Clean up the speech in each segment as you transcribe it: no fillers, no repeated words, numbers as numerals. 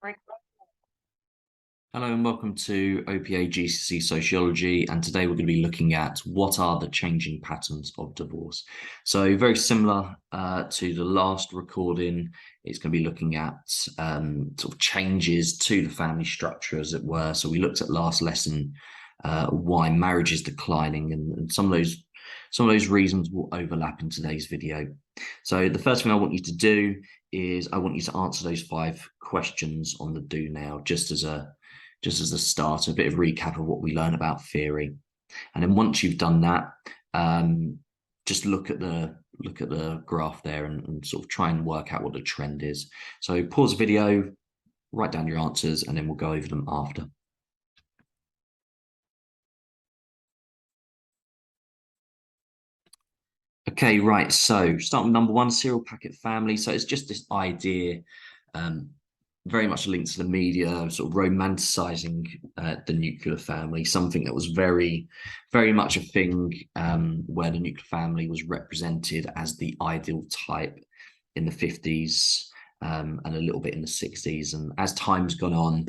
Hello and welcome to OPA GCSE Sociology, and today we're going to be looking at what are the changing patterns of divorce. So very similar to the last recording, it's going to be looking at sort of changes to the family structure, as it were. So we looked at last lesson why marriage is declining, and some of those reasons will overlap in today's video. So the first thing I want you to do is I want you to answer those 5 questions on the do now, just as a start, a bit of recap of what we learn about theory. And then once you've done that, just look at the graph there and sort of try and work out what the trend is. So pause the video, write down your answers, and then we'll go over them after. Okay, right. So start with number 1, serial packet family. So it's just this idea, very much linked to the media, sort of romanticizing the nuclear family, something that was very, very much a thing where the nuclear family was represented as the ideal type in the 50s and a little bit in the 60s. And as time's gone on,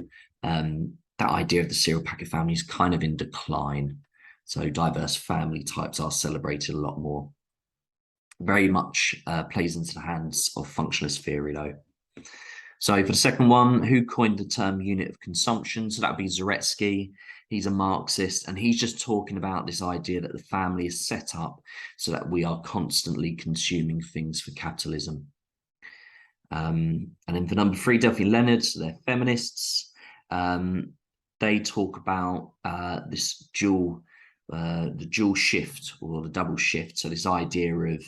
that idea of the serial packet family is kind of in decline. So diverse family types are celebrated a lot more. Very much plays into the hands of functionalist theory, though. So for the second one, who coined the term unit of consumption? So that would be Zaretsky. He's a Marxist, and he's just talking about this idea that the family is set up so that we are constantly consuming things for capitalism. And then for number 3, Delphi and Leonard, so they're feminists. They talk about this the dual shift or the double shift. So this idea of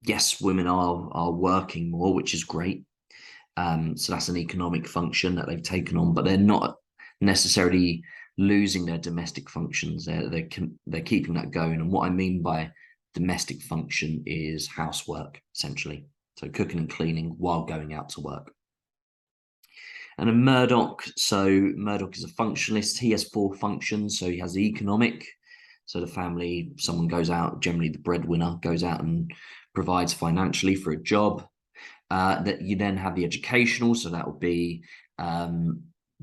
yes, women are working more, which is great. So that's an economic function that they've taken on, but they're not necessarily losing their domestic functions. They're keeping that going. And what I mean by domestic function is housework, essentially. So cooking and cleaning while going out to work. And then Murdoch, so Murdoch is a functionalist. He has 4 functions. So he has the economic. So the family, someone goes out, generally the breadwinner goes out and provides financially for a job. That you then have the educational, so that will be the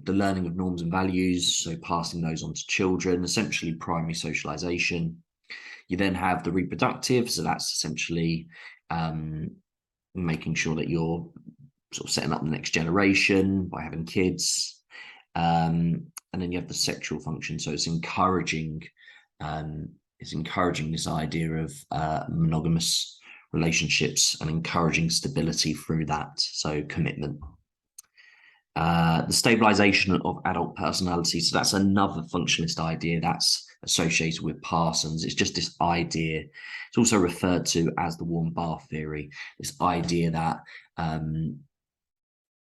learning of norms and values, so passing those on to children, essentially primary socialization. You then have the reproductive, so that's essentially making sure that you're sort of setting up the next generation by having kids. And then you have the sexual function, so it's encouraging this idea of monogamous relationships and encouraging stability through that, so commitment. The stabilization of adult personality, so that's another functionalist idea that's associated with Parsons. It's just this idea, it's also referred to as the warm bath theory, this idea that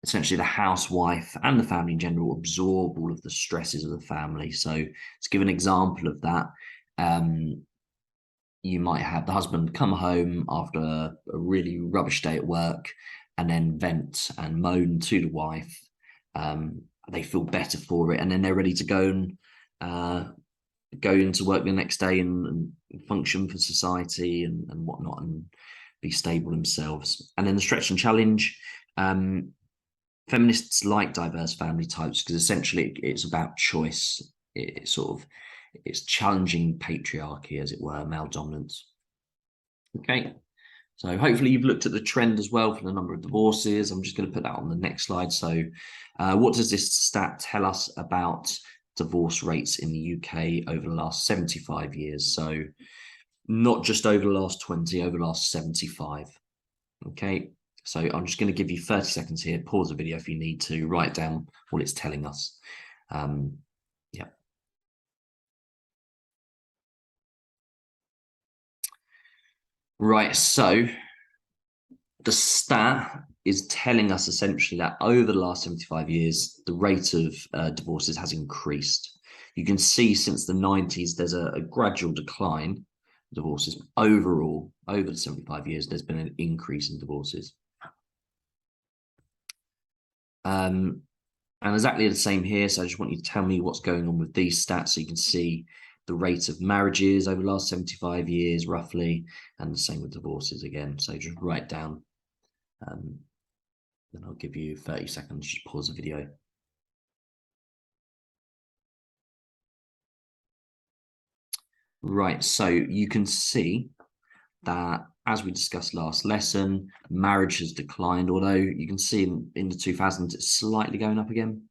essentially the housewife and the family in general absorb all of the stresses of the family. So to give an example of that, you might have the husband come home after a really rubbish day at work and then vent and moan to the wife. They feel better for it, and then they're ready to go into work the next day and function for society and whatnot and be stable themselves. And then the stretch and challenge. Feminists like diverse family types because essentially it's about choice. It's challenging patriarchy, as it were, male dominance. Okay, so hopefully you've looked at the trend as well for the number of divorces. I'm just going to put that on the next slide. So what does this stat tell us about divorce rates in the UK over the last 75 years? So not just over the last 20, over the last 75. Okay, so I'm just going to give you 30 seconds here. Pause the video if you need to, write down what it's telling us. Yeah. Right, so the stat is telling us essentially that over the last 75 years, the rate of divorces has increased. You can see since the 90s, there's a gradual decline in divorces. Overall, over the 75 years, there's been an increase in divorces. And exactly the same here. So I just want you to tell me what's going on with these stats so you can see the rate of marriages over the last 75 years, roughly, and the same with divorces again. So just write down Then I'll give you 30 seconds, just pause the video. Right, so you can see that, as we discussed last lesson, marriage has declined, although you can see in the 2000s it's slightly going up again.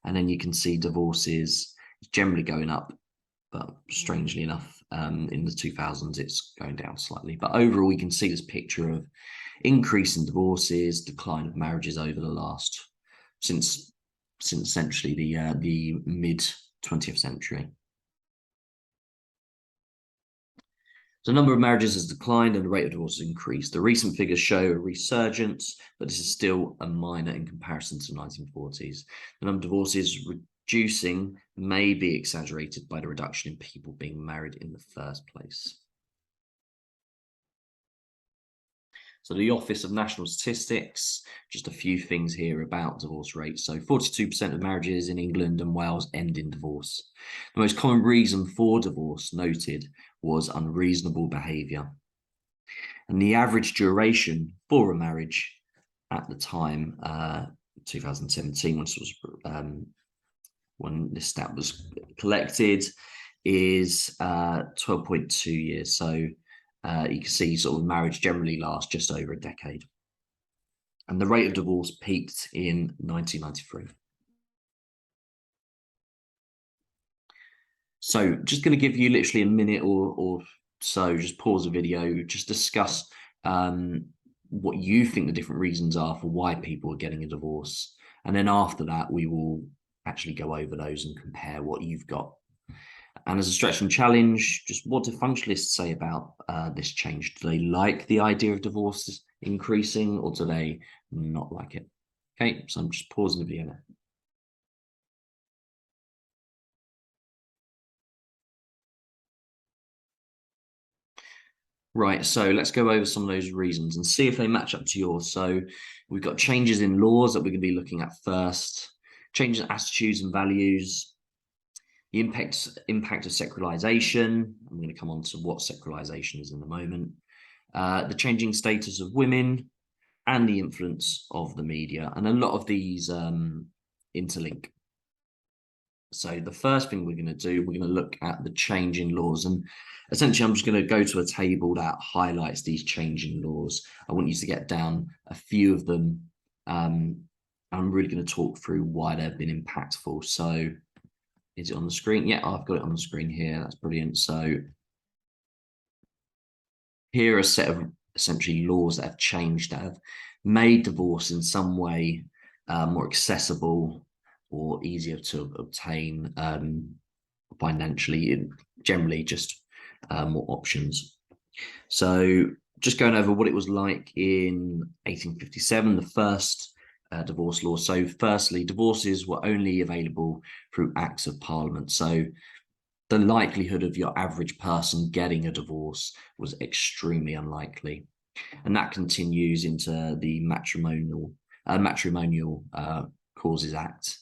And then you can see divorces generally going up, but strangely enough, in the 2000s it's going down slightly. But overall, we can see this picture of increase in divorces, decline of marriages over the last, since essentially the mid 20th century. So the number of marriages has declined and the rate of divorce has increased. The recent figures show a resurgence, but this is still a minor in comparison to the 1940s. The number of divorces reducing may be exaggerated by the reduction in people being married in the first place. So the Office of National Statistics, just a few things here about divorce rates. So 42% of marriages in England and Wales end in divorce. The most common reason for divorce noted was unreasonable behaviour. And the average duration for a marriage at the time, 2017, when this stat was collected, is 12.2 years. So you can see sort of marriage generally lasts just over a decade. And the rate of divorce peaked in 1993. So just going to give you literally a minute or so, just pause the video, just discuss what you think the different reasons are for why people are getting a divorce. And then after that, we will actually go over those and compare what you've got. And as a stretch and challenge, just what do functionalists say about this change? Do they like the idea of divorce increasing, or do they not like it? Okay, so I'm just pausing the video now. Right, so let's go over some of those reasons and see if they match up to yours. So we've got changes in laws that we're going to be looking at first, changes in attitudes and values, the impact of secularization. I'm going to come on to what secularization is in a moment, the changing status of women, and the influence of the media. And a lot of these interlink. So the first thing we're going to do, we're going to look at the change in laws. And essentially, I'm just going to go to a table that highlights these changing laws. I want you to get down a few of them. I'm really going to talk through why they've been impactful. So is it on the screen? Yeah, I've got it on the screen here. That's brilliant. So here are a set of essentially laws that have changed, that have made divorce in some way more accessible or easier to obtain financially, generally just more options. So just going over what it was like in 1857, the first divorce law. So firstly, divorces were only available through acts of parliament. So the likelihood of your average person getting a divorce was extremely unlikely. And that continues into the Matrimonial Causes Act.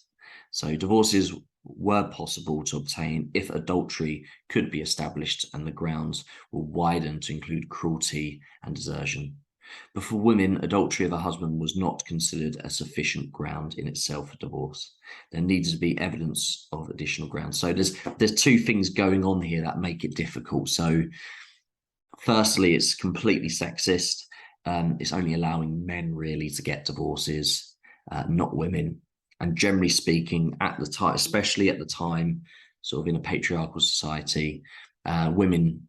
So divorces were possible to obtain if adultery could be established and the grounds were widened to include cruelty and desertion. But for women, adultery of a husband was not considered a sufficient ground in itself for divorce. There needed to be evidence of additional grounds. So there's two things going on here that make it difficult. So firstly, it's completely sexist. It's only allowing men really to get divorces, not women. And generally speaking, at the time, especially at the time, sort of in a patriarchal society, women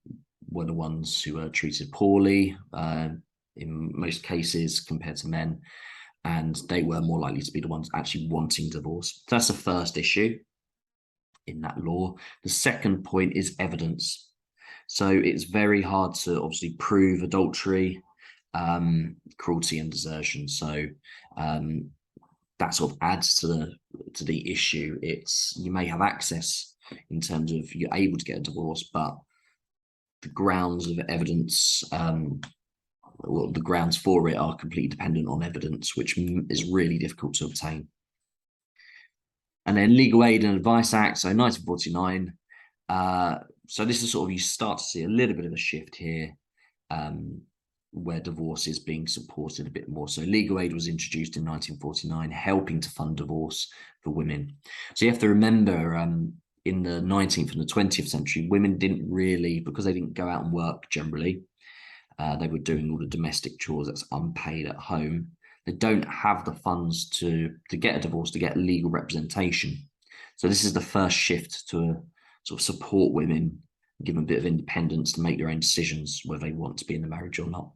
were the ones who were treated poorly in most cases compared to men, and they were more likely to be the ones actually wanting divorce. That's the first issue in that law. The second point is evidence. So it's very hard to obviously prove adultery, cruelty and desertion. So that sort of adds to the issue. You may have access in terms of you're able to get a divorce, but the grounds of evidence, well, the grounds for it are completely dependent on evidence, which is really difficult to obtain. And then Legal Aid and Advice Act, so 1949. So this is sort of, you start to see a little bit of a shift here. where divorce is being supported a bit more. So legal aid was introduced in 1949, helping to fund divorce for women. So you have to remember, in the 19th and the 20th century, women didn't really, because they didn't go out and work generally, they were doing all the domestic chores that's unpaid at home. They don't have the funds to get a divorce, to get legal representation. So this is the first shift to sort of support women, give them a bit of independence to make their own decisions whether they want to be in the marriage or not.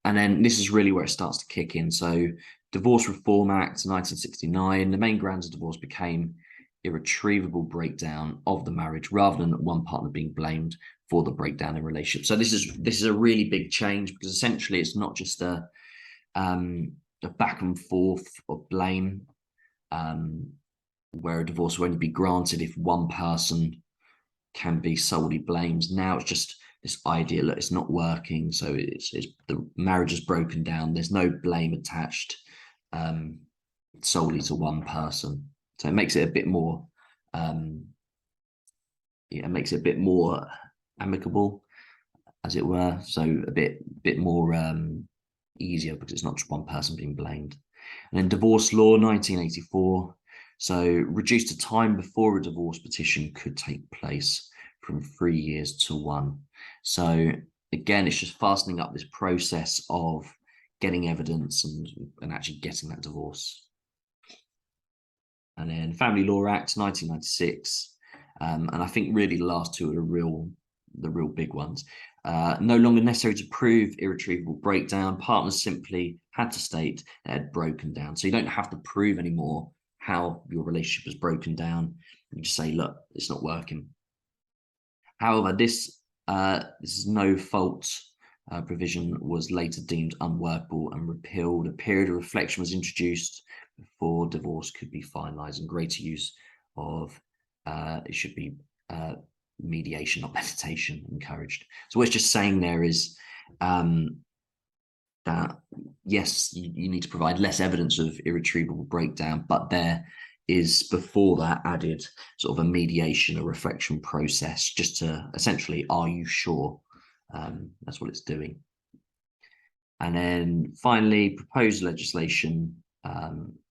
And then this is really where it starts to kick in. So Divorce Reform Act 1969, the main grounds of divorce became irretrievable breakdown of the marriage rather than one partner being blamed for the breakdown in relationship. So this is a really big change, because essentially it's not just a back and forth of blame, where a divorce will only be granted if one person can be solely blamed. Now it's just this idea that it's not working, so it's the marriage is broken down. There's no blame attached solely to one person. So it makes it a bit more, it makes it a bit more amicable, as it were. So a bit more easier, because it's not just one person being blamed. And then divorce law 1984. So reduced the time before a divorce petition could take place from 3 years to 1. So again, it's just fastening up this process of getting evidence and actually getting that divorce. And then Family Law Act 1996, and I think really the last two are the real big ones. No longer necessary to prove irretrievable breakdown. Partners simply had to state it had broken down. So you don't have to prove anymore how your relationship has broken down. You just say, look, it's not working. However, this is no fault provision was later deemed unworkable and repealed. A period of reflection was introduced before divorce could be finalized, and greater use of it should be mediation, not meditation, encouraged. So what it's just saying there is that yes, you need to provide less evidence of irretrievable breakdown, but there is before that added sort of a mediation, a reflection process, just to essentially, are you sure? That's what it's doing. And then finally, proposed legislation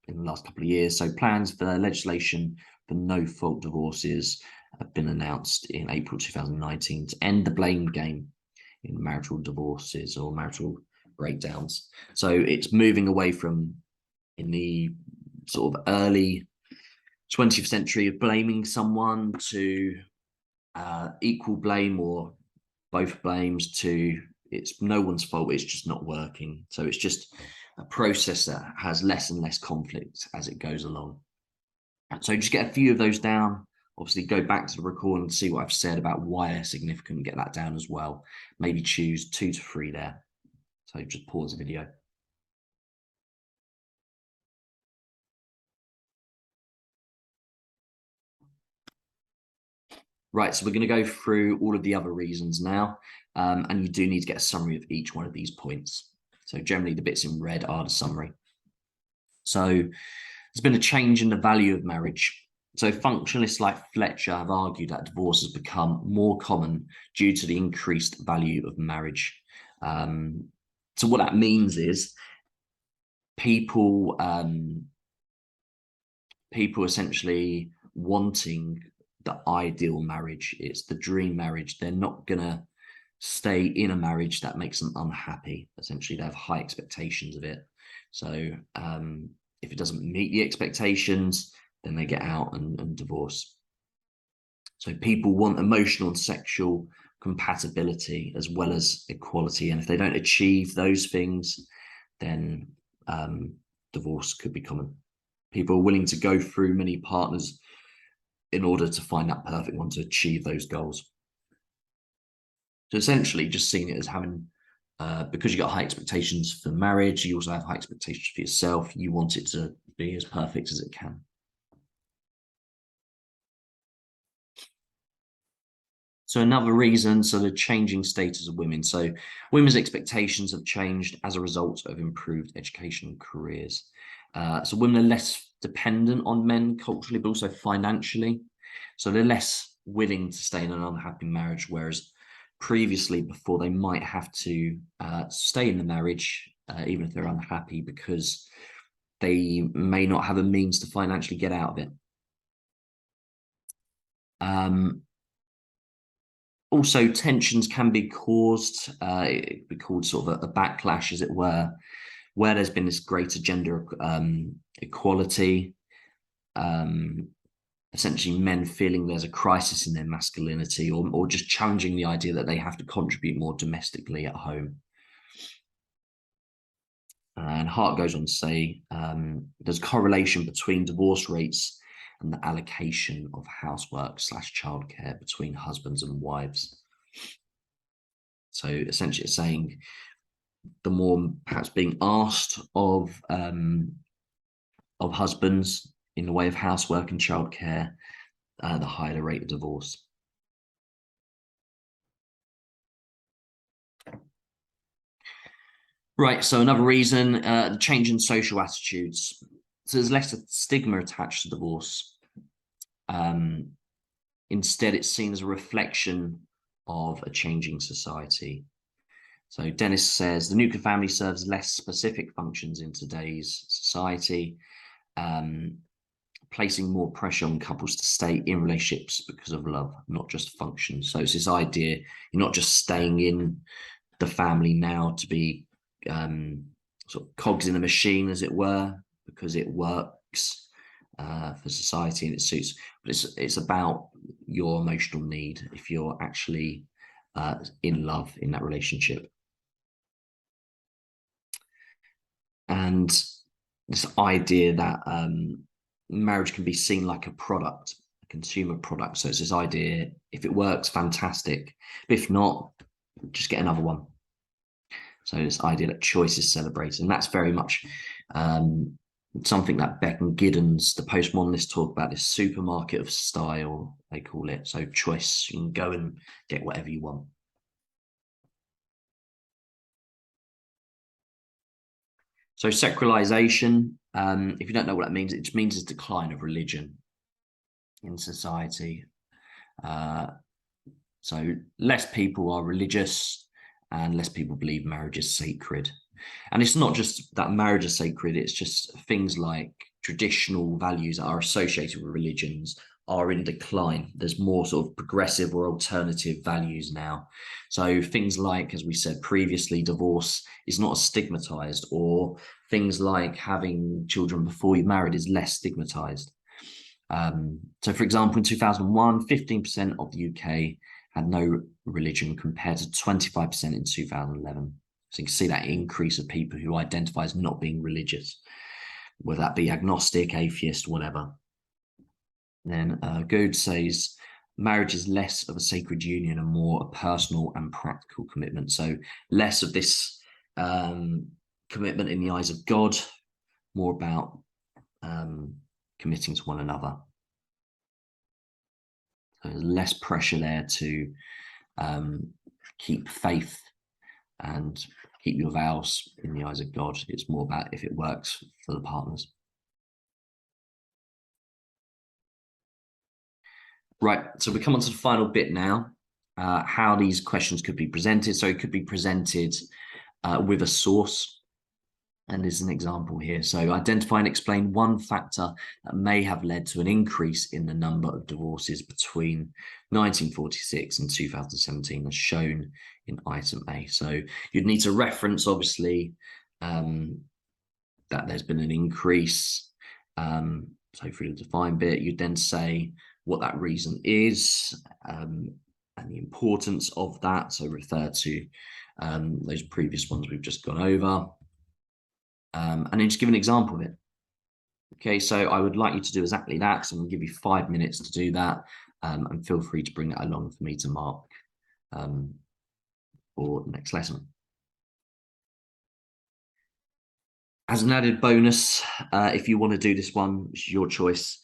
in the last couple of years. So plans for legislation for no-fault divorces have been announced in April 2019 to end the blame game in marital divorces or marital breakdowns. So it's moving away from, in the sort of early 20th century, of blaming someone, to equal blame or both blames, to it's no one's fault, it's just not working. So it's just a process that has less and less conflict as it goes along. So just get a few of those down. Obviously, go back to the recording and see what I've said about why they're significant, get that down as well. Maybe choose 2 to 3 there. So just pause the video. Right, so we're going to go through all of the other reasons now, and you do need to get a summary of each one of these points. So generally the bits in red are the summary. So there's been a change in the value of marriage. So functionalists like Fletcher have argued that divorce has become more common due to the increased value of marriage. So what that means is people essentially wanting the ideal marriage. It's the dream marriage. They're not gonna stay in a marriage that makes them unhappy. Essentially, they have high expectations of it. So if it doesn't meet the expectations, then they get out and divorce. So people want emotional and sexual compatibility as well as equality. And if they don't achieve those things, then divorce could be common. People are willing to go through many partners in order to find that perfect one to achieve those goals. So essentially just seeing it as having, because you got high expectations for marriage, you also have high expectations for yourself. You want it to be as perfect as it can. So another reason, so the changing status of women. So women's expectations have changed as a result of improved education and careers. So women are less dependent on men culturally, but also financially. So they're less willing to stay in an unhappy marriage, whereas previously before they might have to stay in the marriage, even if they're unhappy, because they may not have a means to financially get out of it. Also, tensions can be caused, it could be called sort of a backlash, as it were, where there's been this greater gender equality, essentially men feeling there's a crisis in their masculinity, or just challenging the idea that they have to contribute more domestically at home. And Hart goes on to say there's correlation between divorce rates and the allocation of housework / childcare between husbands and wives. So essentially it's saying the more perhaps being asked of husbands in the way of housework and childcare, the higher the rate of divorce. Right, so another reason, the change in social attitudes. So there's less stigma attached to divorce. Instead, it's seen as a reflection of a changing society. So Dennis says the nuclear family serves less specific functions in today's society, placing more pressure on couples to stay in relationships because of love, not just function. So it's this idea, you're not just staying in the family now to be sort of cogs in a machine, as it were, because it works for society and it suits, but it's about your emotional need if you're actually in love in that relationship. And this idea that marriage can be seen like a product, a consumer product. So it's this idea, if it works, fantastic. But if not, just get another one. So this idea that choice is celebrated, and that's very much something that Beck and Giddens, the postmodernists, talk about, this supermarket of style, they call it. So choice, you can go and get whatever you want. So secularization, if you don't know what that means, it just means a decline of religion in society. So less people are religious and less people believe marriage is sacred. And it's not just that marriage is sacred, it's just things like traditional values that are associated with religions are in decline. There's more sort of progressive or alternative values now. So things like, as we said previously, divorce is not as stigmatized, or things like having children before you're married is less stigmatized. So for example, in 2001, 15% of the UK had no religion compared to 25% in 2011. So you can see that increase of people who identify as not being religious, whether that be agnostic, atheist, whatever. Then Goode says marriage is less of a sacred union and more a personal and practical commitment. So less of this commitment in the eyes of God, more about committing to one another. So there's less pressure there to keep faith and keep your vows in the eyes of God. It's more about if it works for the partners. Right, so we come on to the final bit now, how these questions could be presented. So it could be presented with a source. And there's an example here. So identify and explain one factor that may have led to an increase in the number of divorces between 1946 and 2017, as shown in item A. So you'd need to reference, obviously, that there's been an increase. So for the defined bit, you'd then say what that reason is and the importance of that. So refer to those previous ones we've just gone over. And then just give an example of it. Okay, so I would like you to do exactly that. So I'm going to give you 5 minutes to do that, and feel free to bring that along for me to mark for the next lesson. As an added bonus, if you want to do this one, which is your choice,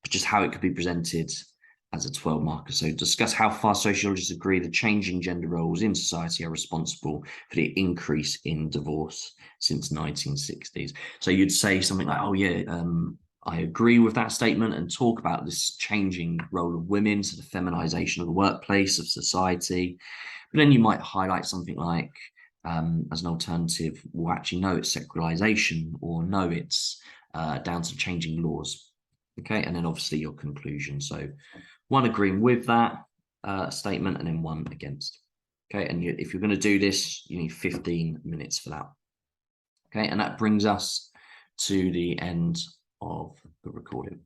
just how it could be presented as a 12 marker. So discuss how far sociologists agree the changing gender roles in society are responsible for the increase in divorce since 1960s. So you'd say something like, oh yeah, I agree with that statement and talk about this changing role of women, so the feminization of the workplace, of society. But then you might highlight something like, as an alternative, well, actually, no, it's secularization, or no, it's down to changing laws. Okay, and then obviously your conclusion. So one agreeing with that statement and then one against. Okay, and if you're going to do this, you need 15 minutes for that. Okay, and that brings us to the end of the recording.